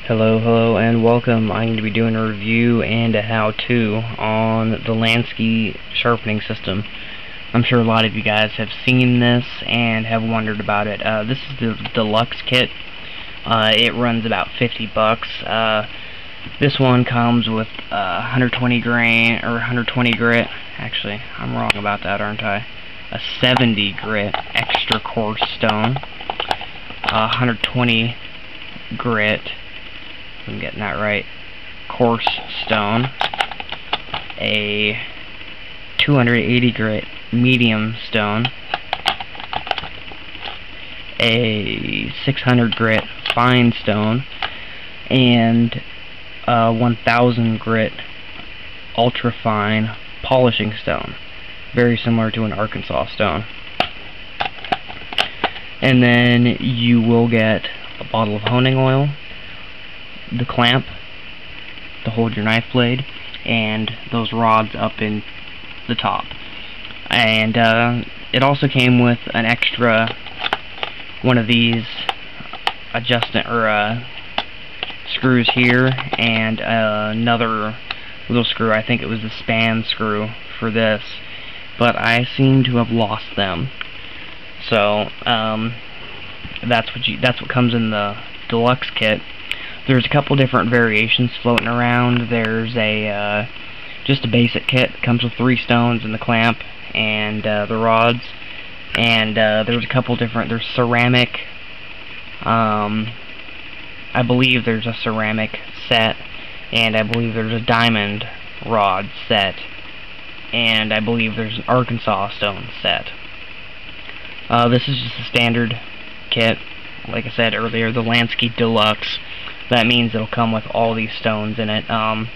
Hello, and welcome. I'm going to be doing a review and a how-to on the Lansky sharpening system. I'm sure a lot of you guys have seen this and have wondered about it. This is the deluxe kit. It runs about $50. This one comes with 120 grain or 120 grit. Actually, I'm wrong about that, aren't I? A 70 grit extra coarse stone, 120 grit. I'm getting that right. Coarse stone, a 280 grit medium stone, a 600 grit fine stone, and 1000 grit ultra fine polishing stone, very similar to an Arkansas stone. And then you will get a bottle of honing oil, the clamp to hold your knife blade, and those rods up in the top. And it also came with an extra one of these screws here, and another little screw. I think it was the span screw for this, but I seem to have lost them. So that's what comes in the deluxe kit. There's a couple different variations floating around. There's just a basic kit. It comes with 3 stones and the clamp and the rods. And there's a couple different. There's ceramic. I believe there's a ceramic set, and I believe there's a diamond rod set, and I believe there's an Arkansas stone set. This is just a standard kit. Like I said earlier, the Lansky Deluxe. That means it'll come with all these stones in it. And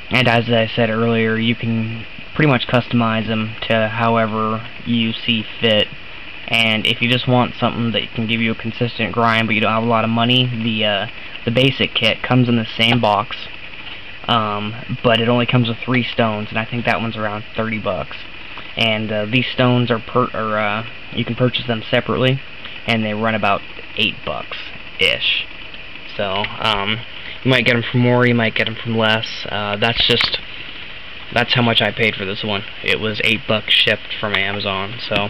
as I said earlier, you can pretty much customize them to however you see fit. And if you just want something that can give you a consistent grind, but you don't have a lot of money, the basic kit comes in the same box, but it only comes with 3 stones, and I think that one's around $30. And these stones are you can purchase them separately, and they run about $8-ish. So you might get them for more, you might get them from less. That's how much I paid for this one. It was $8 shipped from Amazon. So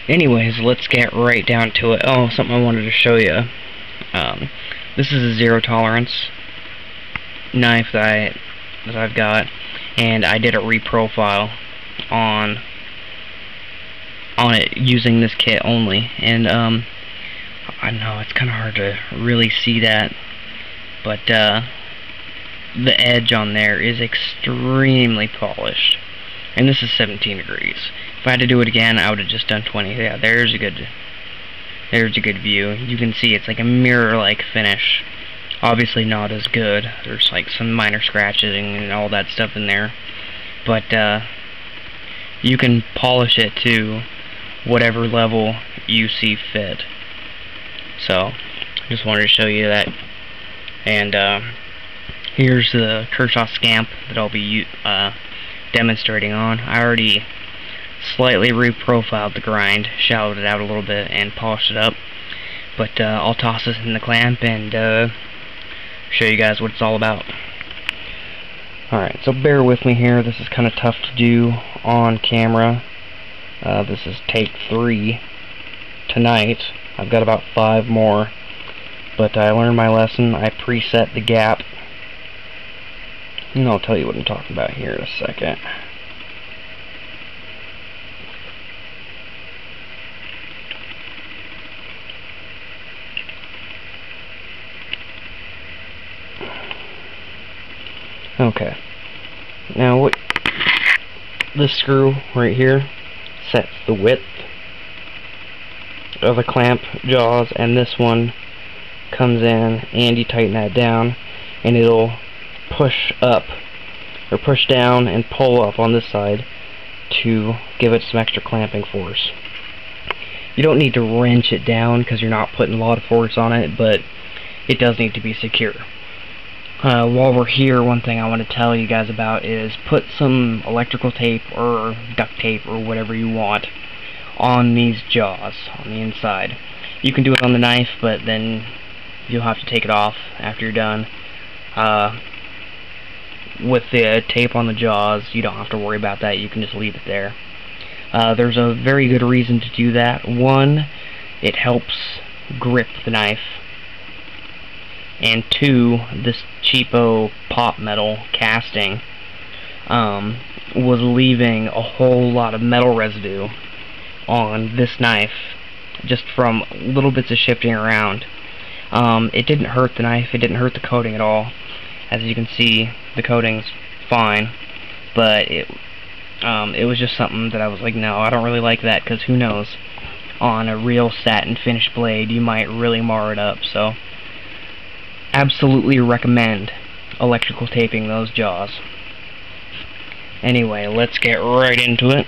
anyways, let's get right down to it. Oh, something I wanted to show you. This is a 0 tolerance knife that I've got, and I did a reprofile on it using this kit only. And I know it's kind of hard to really see that, but the edge on there is extremely polished, and this is 17 degrees. If I had to do it again, I would have just done 20. Yeah, there's a good view. You can see it's like a mirror-like finish. Obviously not as good. There's like some minor scratches and all that stuff in there, but you can polish it to whatever level you see fit. So just wanted to show you that. And here's the Kershaw Scamp that I'll be demonstrating on. I already slightly reprofiled the grind, shallowed it out a little bit, and polished it up. But I'll toss this in the clamp and show you guys what it's all about. Alright, so bear with me here. This is kind of tough to do on camera. This is take 3 tonight. I've got about 5 more, but I learned my lesson. I preset the gap, and I'll tell you what I'm talking about here in a second. Okay, now this screw right here sets the width of the clamp jaws, and this one comes in and you tighten that down, and it'll push up or push down and pull up on this side to give it some extra clamping force. You don't need to wrench it down because you're not putting a lot of force on it, but it does need to be secure. While we're here, one thing I want to tell you guys about is put some electrical tape or duct tape or whatever you want on these jaws on the inside. You can do it on the knife, but then you'll have to take it off after you're done. With the tape on the jaws, you don't have to worry about that. You can just leave it there. There's a very good reason to do that. One, it helps grip the knife. And two, this cheapo pop metal casting was leaving a whole lot of metal residue on this knife just from little bits of shifting around. It didn't hurt the knife, it didn't hurt the coating at all. As you can see, the coating's fine, but it was just something that I was like, no, I don't really like that, because who knows, on a real satin finished blade you might really mar it up. So absolutely recommend electrical taping those jaws. Anyway, let's get right into it.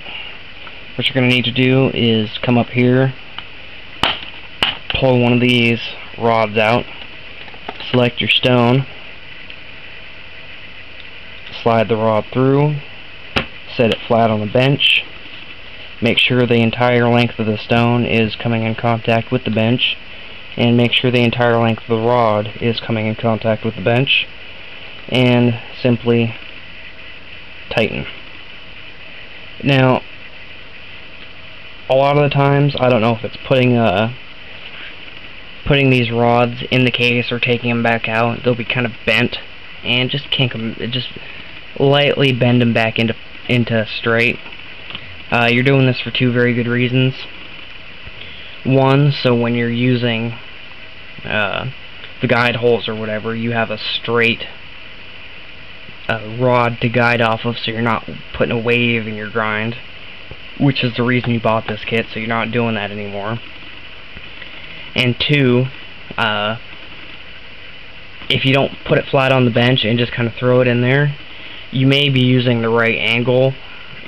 What you're going to need to do is come up here, pull one of these rods out, select your stone, slide the rod through, set it flat on the bench, make sure the entire length of the stone is coming in contact with the bench, and make sure the entire length of the rod is coming in contact with the bench, and simply tighten. Now, a lot of the times, I don't know if it's putting these rods in the case or taking them back out, they'll be kind of bent, and just kink them, just lightly bend them back into straight. You're doing this for two very good reasons. One, so when you're using the guide holes or whatever, you have a straight rod to guide off of, so you're not putting a wave in your grind, which is the reason you bought this kit, so you're not doing that anymore. And two, if you don't put it flat on the bench and just kind of throw it in there, you may be using the right angle,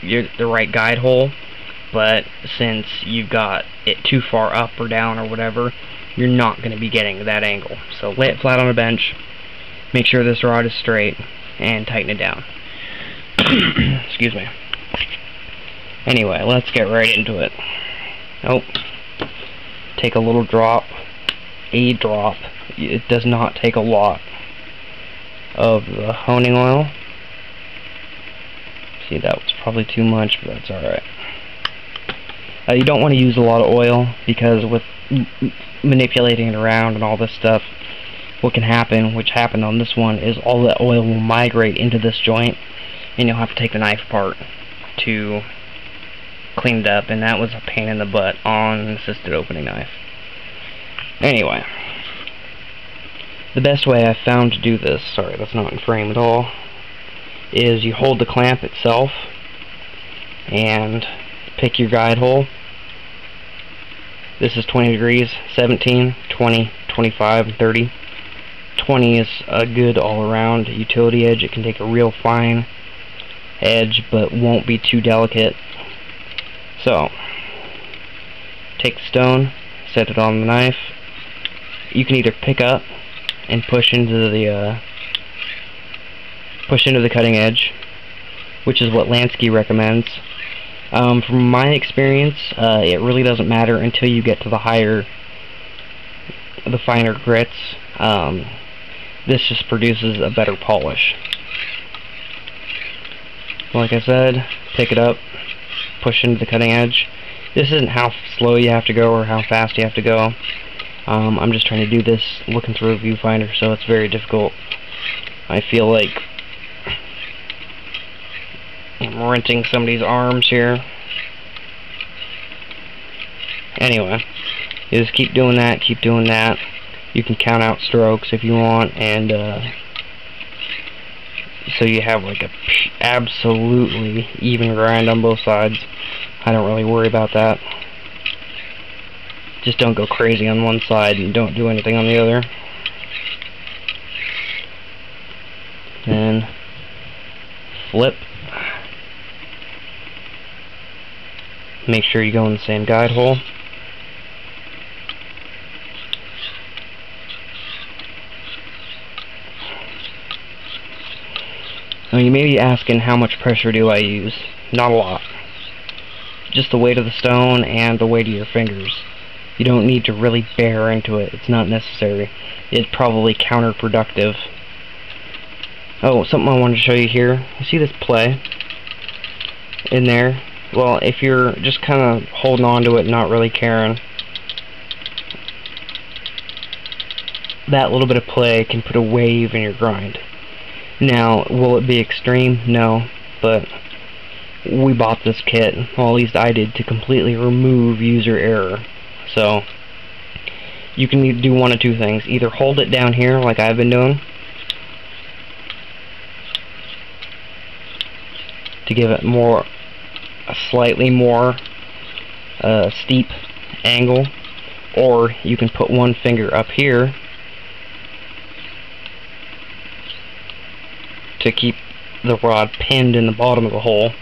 the right guide hole, but since you've got it too far up or down or whatever, you're not going to be getting that angle. So lay it flat on a bench, make sure this rod is straight, and tighten it down. Excuse me. Anyway, let's get right into it. Oh, take a little drop, a drop. It does not take a lot of the honing oil. See, that was probably too much, but that's alright. You don't want to use a lot of oil, because with manipulating it around and all this stuff, what can happen, which happened on this one, is all that oil will migrate into this joint, and you'll have to take the knife apart to clean it up, and that was a pain in the butt on an assisted opening knife. Anyway, the best way I've found to do this, sorry, that's not in frame at all, is you hold the clamp itself and pick your guide hole. This is 20 degrees, 17, 20, 25, and 30. 20 is a good all-around utility edge. It can take a real fine edge, but won't be too delicate. So, take the stone, set it on the knife. You can either pick up and push into the cutting edge, which is what Lansky recommends. From my experience, it really doesn't matter until you get to the finer grits. This just produces a better polish. Like I said, pick it up, push into the cutting edge. This isn't how slow you have to go or how fast you have to go. I'm just trying to do this looking through a viewfinder, so it's very difficult. I feel like I'm renting somebody's arms here. Anyway, you just keep doing that, keep doing that. You can count out strokes if you want, and so you have like a absolutely even grind on both sides. I don't really worry about that. Just don't go crazy on one side and don't do anything on the other. Then flip. Make sure you go in the same guide hole. Now you may be asking, how much pressure do I use? Not a lot. Just the weight of the stone and the weight of your fingers. You don't need to really bear into it. It's not necessary. It's probably counterproductive. Oh, something I wanted to show you here. You see this play in there? Well, if you're just kind of holding on to it, not really caring, that little bit of play can put a wave in your grind. Now, will it be extreme? No, but we bought this kit, well, at least I did, to completely remove user error. So, you can do one of two things. Either hold it down here, like I've been doing, to give it a slightly more steep angle, or you can put one finger up here to keep the rod pinned in the bottom of the hole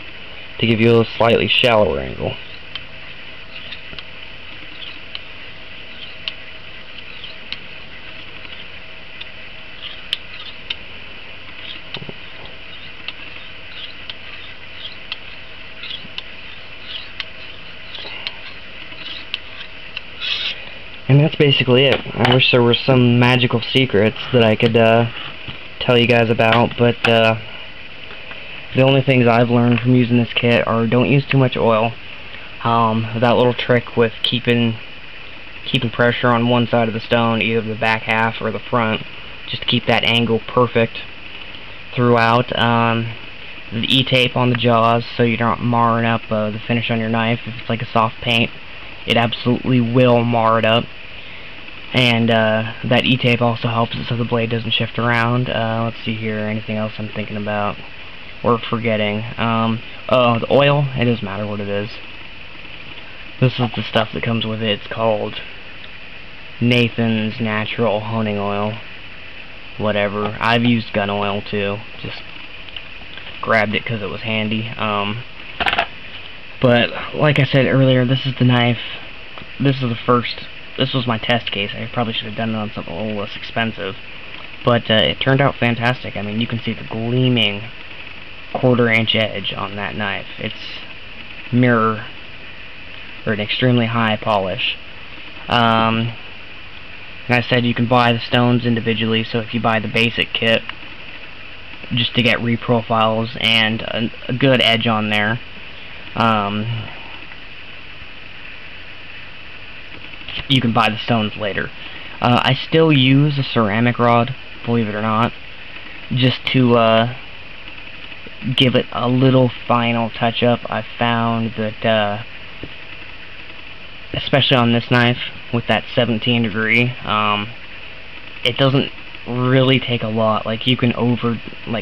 to give you a slightly shallower angle. And that's basically it. I wish there were some magical secrets that I could tell you guys about, but the only things I've learned from using this kit are don't use too much oil. That little trick with keeping pressure on one side of the stone, either the back half or the front, just to keep that angle perfect throughout. The E-tape on the jaws so you're not marring up the finish on your knife. If it's like a soft paint, it absolutely will mar it up. And that E-tape also helps it so the blade doesn't shift around. Let's see here, anything else I'm thinking about or forgetting. Oh, the oil, it doesn't matter what it is. This is the stuff that comes with it. It's called Nathan's Natural Honing Oil. Whatever. I've used gun oil too. Just grabbed it because it was handy. But like I said earlier, this is the knife. This was my test case. I probably should have done it on something a little less expensive. But it turned out fantastic. I mean, you can see the gleaming 1/4 inch edge on that knife. It's mirror, or an extremely high polish. And I said you can buy the stones individually, so if you buy the basic kit, just to get reprofiles and a good edge on there, you can buy the stones later. I still use a ceramic rod, believe it or not, just to give it a little final touch-up. I found that, especially on this knife, with that 17 degree, it doesn't really take a lot. Like, you can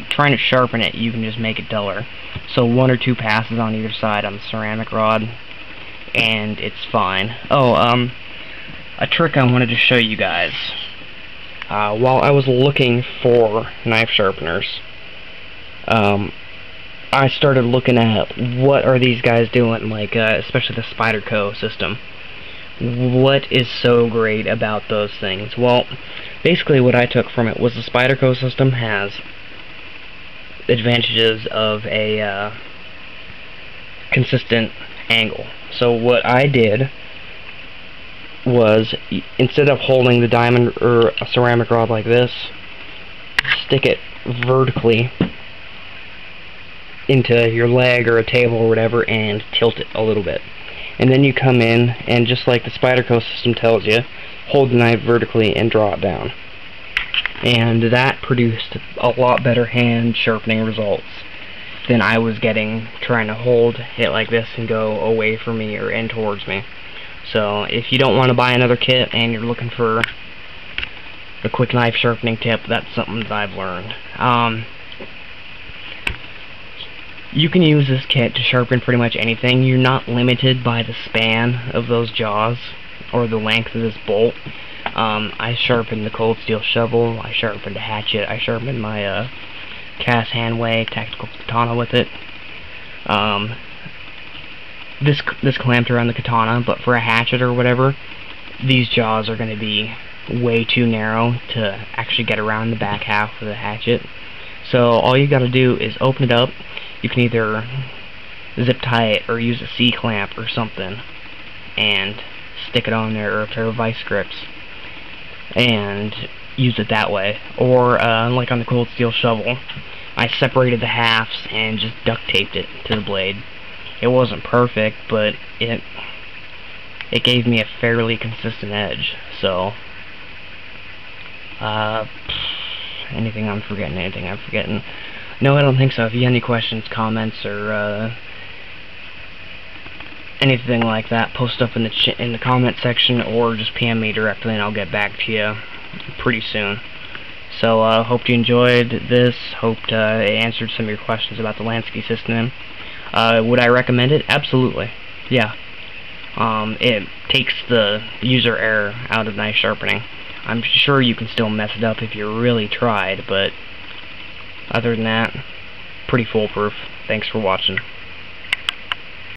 trying to sharpen it, you can just make it duller. So 1 or 2 passes on either side on the ceramic rod, and it's fine. Oh, a trick I wanted to show you guys. While I was looking for knife sharpeners, I started looking at what are these guys doing, like especially the Spyderco system. What is so great about those things? Well, basically what I took from it was the Spyderco system has advantages of a consistent angle. So what I did was, instead of holding the diamond or a ceramic rod like this, stick it vertically into your leg or a table or whatever and tilt it a little bit. And then you come in and, just like the Spyderco system tells you, hold the knife vertically and draw it down. And that produced a lot better hand sharpening results than I was getting trying to hold it like this and go away from me or in towards me. So if you don't want to buy another kit and you're looking for the quick knife sharpening tip, that's something that I've learned. You can use this kit to sharpen pretty much anything. You're not limited by the span of those jaws or the length of this bolt. I sharpened the cold steel shovel, I sharpened a hatchet, I sharpened my cast handway tactical katana with it. This clamped around the katana, but for a hatchet or whatever, these jaws are going to be way too narrow to actually get around the back half of the hatchet. So all you got to do is open it up. You can either zip tie it or use a C-clamp or something and stick it on there, or a pair of vice grips, and use it that way. Or like on the cold steel shovel, I separated the halves and just duct taped it to the blade. It wasn't perfect, but it gave me a fairly consistent edge. So anything I'm forgetting? No, I don't think so. If you have any questions, comments, or anything like that, post up in the comment section, or just PM me directly, and I'll get back to you pretty soon. So hope you enjoyed this. Hoped it answered some of your questions about the Lansky system. Would I recommend it? Absolutely. Yeah. It takes the user error out of knife sharpening. I'm sure you can still mess it up if you really tried, but other than that, pretty foolproof. Thanks for watching.